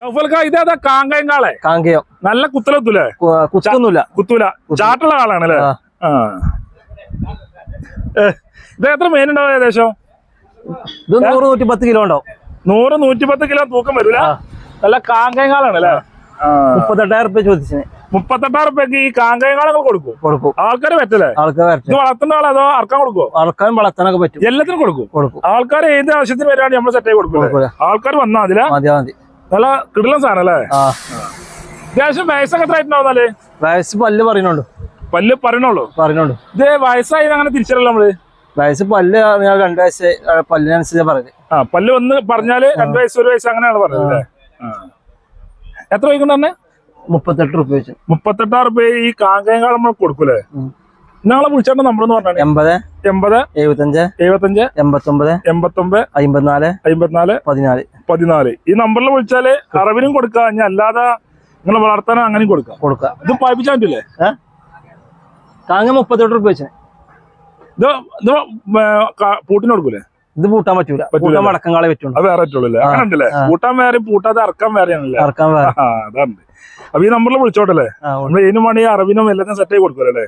ഇതേതാ കാങ്കയം കാളെ? കാങ്കയം നല്ല കുത്തലത്തൂലേ? കുത്തൊന്നുമില്ല, കുത്തൂല, ചാട്ടുള്ള കാളാണല്ലേ? ഇത് എത്ര മീനുണ്ടാവും ഏകദേശം? ഇത് 100-110 കിലോ ഉണ്ടാവും. 100-110 കിലോ തൂക്കം വരൂല. നല്ല കാങ്കയം കാളാണല്ലേ? 38,000 റുപ്യ ചോദിച്ചേ. 38,000 റുപ്യക്ക് ഈ കാങ്കയം കാളങ്ങൾ കൊടുക്കും ആൾക്കാര് പറ്റല്ലേ? ഇത് വളർത്തുന്ന ആളെ അതോ അറക്കാൻ കൊടുക്കുമോ? അറക്കാൻ വളർത്താനൊക്കെ പറ്റും, എല്ലാത്തിനും കൊടുക്കും. ആൾക്കാർ ഏത് ആവശ്യത്തിന് വരാണ് നമ്മൾ സെറ്റ് ആയി കൊടുക്കും. ആൾക്കാർ വന്നാ അതിലാ നല്ല കിടലൻ സാധനം അല്ലേ? അത്യാവശ്യം വയസ്സൊക്കെ എത്ര ആയിട്ടുണ്ടാവുന്നാല്? വയസ്സ് പല്ല് പറയുന്നുണ്ട്. പല്ല് പറയണുള്ളൂ. ഇത് വയസ്സായി അങ്ങനെ തിരിച്ചറിയല്ലോ നമ്മള്. വയസ്സ് പല്ല് 2 വയസ്സ് പല്ലിനനുസരിച്ച് പറയുന്നത്. പല്ല് ഒന്ന് പറഞ്ഞാല് 2 വയസ്സ് 1 വയസ്സ് അങ്ങനെയാണ് പറഞ്ഞത്. എത്ര വയ്ക്കണ്ടേ? 38 റുപ്യ വെച്ചു. 38,000 റുപ്യ ഈ കാങ്കയം കാള നമ്മൾ കൊടുക്കൂലേ? ഞങ്ങളെ വിളിച്ചേണ്ട നമ്പർ എന്ന് പറഞ്ഞാൽ 80 75 75 89 89 54 54 14. ഈ നമ്പറിൽ വിളിച്ചാല് അറവിനും കൊടുക്കാം, ഇനി അല്ലാതെ നിങ്ങൾ വളർത്താനോ അങ്ങനെയും കൊടുക്കാം. ഇത് പായിപ്പിച്ചാൻ പറ്റില്ലേ? കാങ്ക 38 റുപ്യ വെച്ചേ. ഇത് പൂട്ടിന് കൊടുക്കൂലേ? ഇത് പൂട്ടാൻ പറ്റൂല, മടക്കം കാളെ പറ്റുള്ളൂ. അത് വേറെ പറ്റുള്ളൂ. അങ്ങനെ ഉണ്ടല്ലേ? പൂട്ടാൻ വേറെ, പൂട്ടാതെ അറക്കാൻ വേറെയാണല്ലേ? അതാണ്. അപ്പൊ ഈ നമ്പറിൽ വിളിച്ചോട്ടല്ലേ? നമ്മൾ ഇതിനും വേണമെങ്കിൽ അറവിനും എല്ലാത്തിനും സെറ്റ് ആയി കൊടുക്കുമല്ലേ?